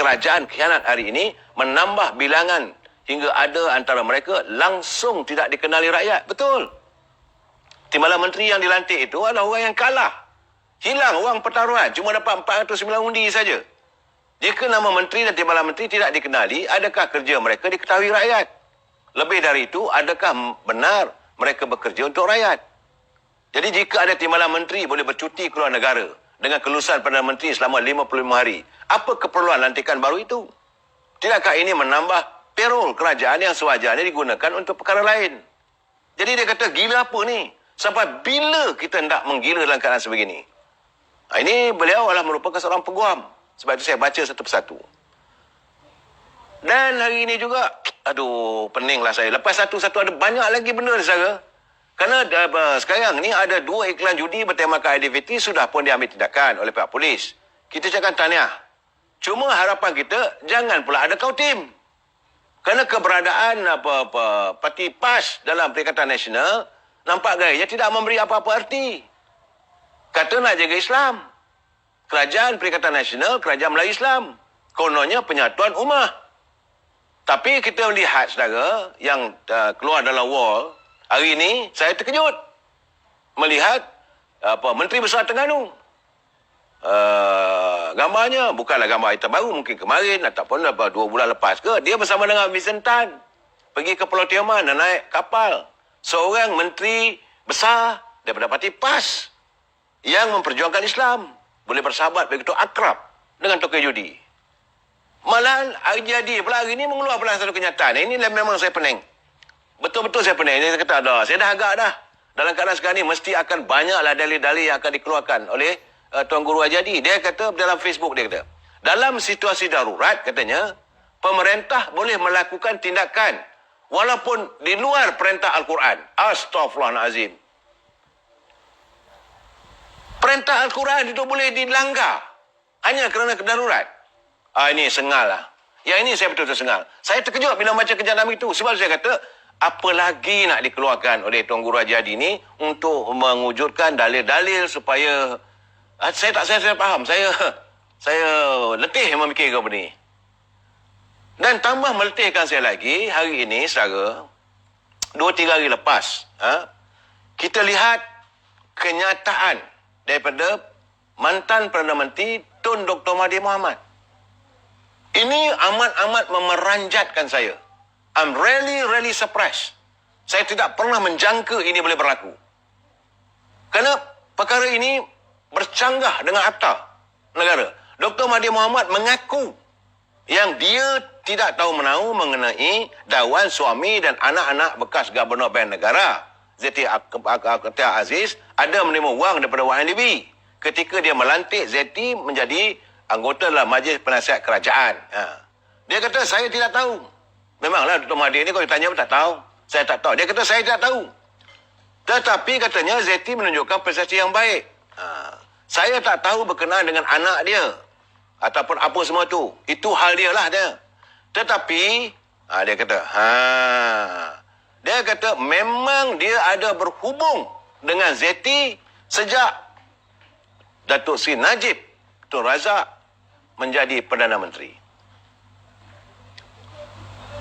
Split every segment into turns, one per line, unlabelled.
kerajaan khianat hari ini menambah bilangan hingga ada antara mereka langsung tidak dikenali rakyat. Betul. Timbalan menteri yang dilantik itu adalah orang yang kalah. Hilang wang pertaruhan. Cuma dapat 409 undi saja. Jika nama menteri dan timbalan menteri tidak dikenali, adakah kerja mereka diketahui rakyat? Lebih dari itu, adakah benar mereka bekerja untuk rakyat? Jadi jika ada timbalan menteri boleh bercuti keluar negara dengan kelulusan Perdana Menteri selama 55 hari, apa keperluan lantikan baru itu? Tidakkah ini menambah payroll kerajaan yang sewajarnya digunakan untuk perkara lain? Jadi dia kata, gila apa ni? Sampai bila kita hendak menggila dalam keadaan sebegini? Ini beliau adalah merupakan seorang peguam. Sebab itu saya baca satu persatu. Dan hari ini juga, peninglah saya. Lepas satu-satu ada banyak lagi benda, saudara. Kerana sekarang ni ada 2 iklan judi bertemakan aktiviti sudah pun diambil tindakan oleh pihak polis. Kita cakap tahniah. Cuma harapan kita, jangan pula ada kautim. Kerana keberadaan parti PAS dalam Perikatan Nasional, nampak gayanya tidak memberi apa-apa arti. Kata nak jaga Islam. Kerajaan Perikatan Nasional, Kerajaan Melayu Islam. Kononnya penyatuan ummah. Tapi kita melihat, saudara, yang keluar dalam wall, hari ini saya terkejut. Melihat Menteri Besar Terengganu. Gambarnya bukanlah gambar yang terbaru, mungkin kemarin ataupun 2 bulan lepas ke. Dia bersama dengan Vincent Tan. Pergi ke Pulau Tioman dan naik kapal. Seorang Menteri Besar daripada parti PAS yang memperjuangkan Islam. Boleh bersahabat begitu akrab dengan tokoh judi. Malahan jadi pula hari ini mengeluar pula satu kenyataan. Ini memang saya pening. Betul-betul saya pening. Saya kata, saya dah agak dah. Dalam keadaan sekarang ni mesti akan banyaklah dalil-dalil yang akan dikeluarkan oleh Tuan Guru Hajadi. Dia kata dalam Facebook, dia kata, dalam situasi darurat, katanya, pemerintah boleh melakukan tindakan walaupun di luar perintah Al-Quran. Astaghfirullahalazim. Perintah Al-Quran itu boleh dilanggar hanya kerana kedarurat. Ini sengal lah. Yang ini saya betul-betul sengal. Saya terkejut bila baca kejadian itu. Sebab saya kata, apa lagi nak dikeluarkan oleh Tuan Guru Haji Hadi ini untuk mewujudkan dalil-dalil supaya... Saya faham. Saya letih memikirkan benda ini. Dan tambah meletihkan saya lagi, hari ini, saudara, 2-3 hari lepas, kita lihat kenyataan daripada mantan Perdana Menteri Tun Dr. Mahathir Mohamad. Ini amat-amat memeranjatkan saya. I'm really surprised. Saya tidak pernah menjangka ini boleh berlaku. Kerana perkara ini bercanggah dengan akta negara. Dr. Mahathir Mohamad mengaku yang dia tidak tahu menahu mengenai dawan suami dan anak-anak bekas Gubernur Bank Negara Zeti Akhtar Aziz ada menerima wang daripada YNDB ketika dia melantik Zeti menjadi anggota dalam Majlis Penasihat Kerajaan. Dia kata, saya tidak tahu. Memanglah Dr. Mahathir ni kalau ditanya pun tak tahu. Saya tak tahu. Dia kata, saya tidak tahu. Tetapi katanya Zeti menunjukkan prestasi yang baik. Saya tak tahu berkenaan dengan anak dia ataupun apa semua tu. Itu hal dia lah dia. Tetapi dia kata, dia kata memang dia ada berhubung dengan Zeti sejak Datuk Seri Najib Tun Razak menjadi Perdana Menteri.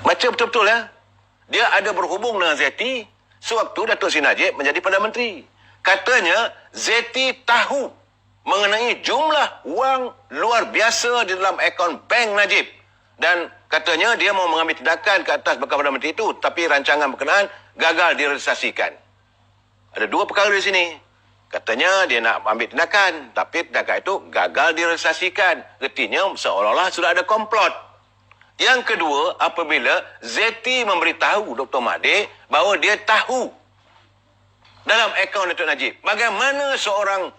Baca betul-betul ya. Dia ada berhubung dengan Zeti sewaktu Datuk Seri Najib menjadi Perdana Menteri. Katanya Zeti tahu mengenai jumlah wang luar biasa di dalam akaun bank Najib. Dan katanya dia mau mengambil tindakan ke atas bekas Perdana Menteri itu, tapi rancangan berkenaan gagal direalisasikan. Ada 2 perkara di sini. Katanya dia nak ambil tindakan, tapi tindakan itu gagal direalisasikan. Artinya seolah-olah sudah ada komplot. Yang kedua, apabila Zeti memberitahu Dr. Mahathir bahawa dia tahu dalam akaun Datuk Najib, bagaimana seorang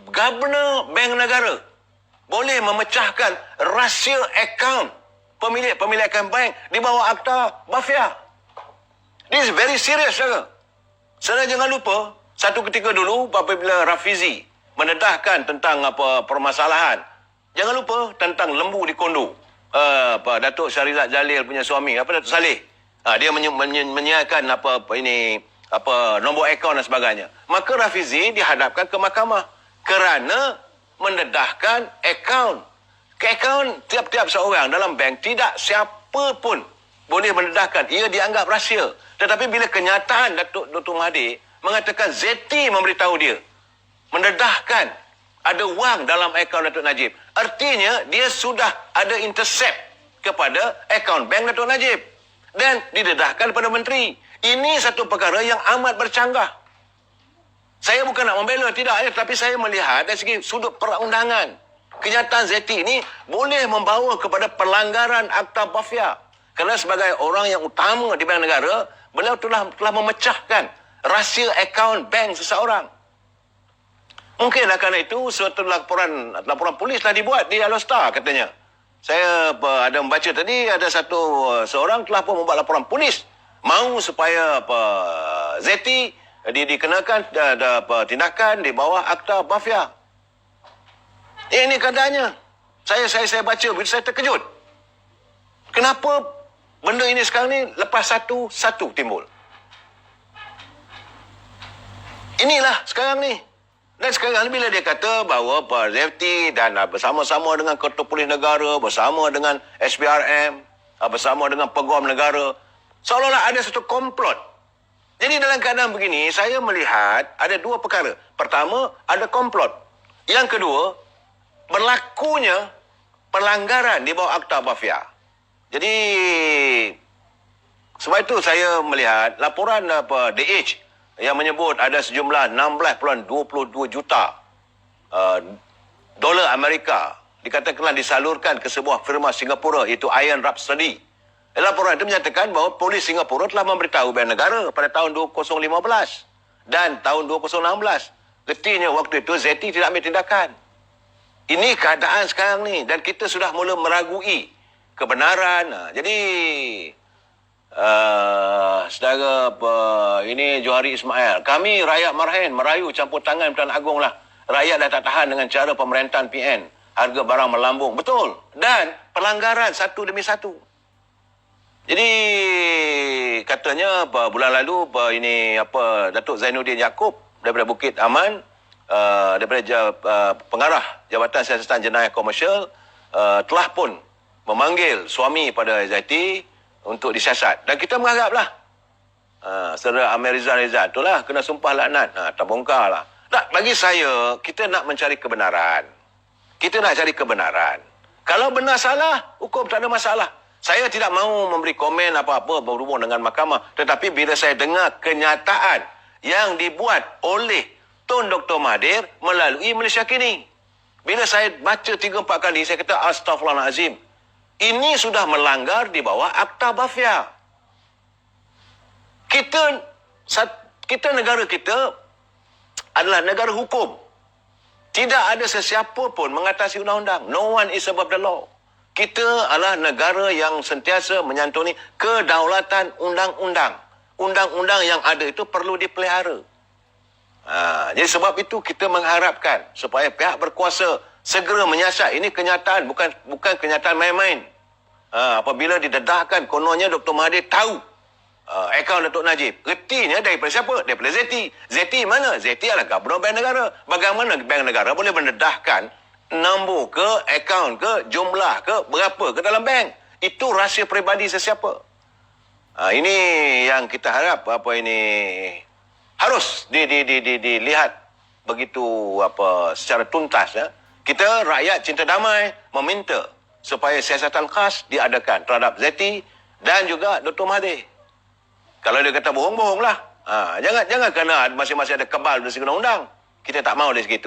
Gubernur Bank Negara boleh memecahkan rahsia akaun pemilik akaun bank di bawah akta mafia. This is very serious, saudara. Saudara jangan lupa, satu ketika dulu apabila Rafizi mendedahkan tentang permasalahan, jangan lupa tentang lembu di kondo. Datuk Syahrizat Jalil punya suami, Datuk Saleh. Dia menyiarkan nombor akaun dan sebagainya. Maka Rafizi dihadapkan ke mahkamah kerana mendedahkan akaun ke akaun tiap-tiap seorang dalam bank, tidak siapa pun boleh mendedahkan. Ia dianggap rahsia. Tetapi bila kenyataan Dr. Mahathir mengatakan ZT memberitahu dia mendedahkan ada wang dalam akaun Datuk Najib, artinya dia sudah ada intercept kepada akaun bank Datuk Najib dan didedahkan kepada menteri. Ini satu perkara yang amat bercanggah. Saya bukan nak membela, tidak, tapi saya melihat dari segi sudut perundangan, kenyataan ZT ini boleh membawa kepada pelanggaran Akta Bafia. Kerana sebagai orang yang utama di bank negara, beliau telah memecahkan rahsia akaun bank seseorang. Mungkin kerana itu suatu laporan polis telah dibuat di Alostar katanya. Saya ada membaca tadi, ada seorang telah pun membuat laporan polis mahu supaya ZT dikenakan tindakan di bawah Akta Bafia. Ini keadaannya. Saya baca, saya terkejut. Kenapa benda ini sekarang ni lepas satu timbul? Inilah sekarang ni. Dan sekarang bila dia kata bahawa ZT dan bersama-sama dengan Ketua Polis Negara, bersama dengan SPRM, bersama dengan Peguam Negara, seolah-olah ada satu komplot. Jadi dalam keadaan begini, saya melihat ada dua perkara. Pertama, ada komplot. Yang kedua, berlakunya pelanggaran di bawah Akta Bafia. Jadi, sebab itu saya melihat laporan DH yang menyebut ada sejumlah 16.22 juta dolar Amerika dikatakanlah disalurkan ke sebuah firma Singapura, iaitu Iron Rhapsody. Laporan itu menyatakan bahawa polis Singapura telah memberitahu bank negara pada tahun 2015 dan tahun 2016. Artinya waktu itu ZT tidak ambil tindakan. Ini keadaan sekarang ni dan kita sudah mula meragui kebenaran. Jadi saudara ini Johari Ismail, kami rakyat Marhain merayu campur tangan Perdana Agong lah. Rakyat dah tak tahan dengan cara pemerintahan PN. Harga barang melambung. Betul. Dan pelanggaran satu demi satu. Jadi katanya bulan lalu Datuk Zainuddin Yaakob daripada Bukit Aman, daripada pengarah Jabatan Siasatan Jenayah Komersial, telah pun memanggil suami pada ZT untuk disiasat. Dan kita mengharaplah saudara Amir Rizal itulah kena sumpah laknat, terbongkar lah. Tak, bagi saya, kita nak mencari kebenaran. Kita nak cari kebenaran. Kalau benar salah, hukum tak ada masalah. Saya tidak mahu memberi komen apa-apa berhubung dengan mahkamah. Tetapi bila saya dengar kenyataan yang dibuat oleh Tun Dr. Mahathir melalui Malaysia Kini, bila saya baca 3-4 kali, saya kata astaghfirullahalazim. Ini sudah melanggar di bawah Akta Bafia. Kita negara kita adalah negara hukum. Tidak ada sesiapa pun mengatasi undang-undang. No one is above the law. Kita adalah negara yang sentiasa menyantuni kedaulatan undang-undang. Undang-undang yang ada itu perlu dipelihara. Jadi sebab itu kita mengharapkan supaya pihak berkuasa segera menyiasat. Ini kenyataan, bukan kenyataan main-main. Apabila didedahkan, kononnya Dr. Mahathir tahu akaun Datuk Najib. Retinya daripada siapa? Daripada ZT. ZT mana? ZT adalah Gubernur Bank Negara. Bagaimana Bank Negara boleh mendedahkan nombor ke, akaun ke, jumlah ke, berapa ke dalam bank? Itu rahsia peribadi sesiapa. Ini yang kita harap harus dilihat begitu secara tuntas. Kita rakyat cinta damai meminta supaya siasatan khas diadakan terhadap ZT dan juga Dr. Mahathir. Kalau dia kata bohong, bohonglah. Jangan kerana masing-masing ada kebal dari segi undang-undang. Kita tak mahu dari segitu.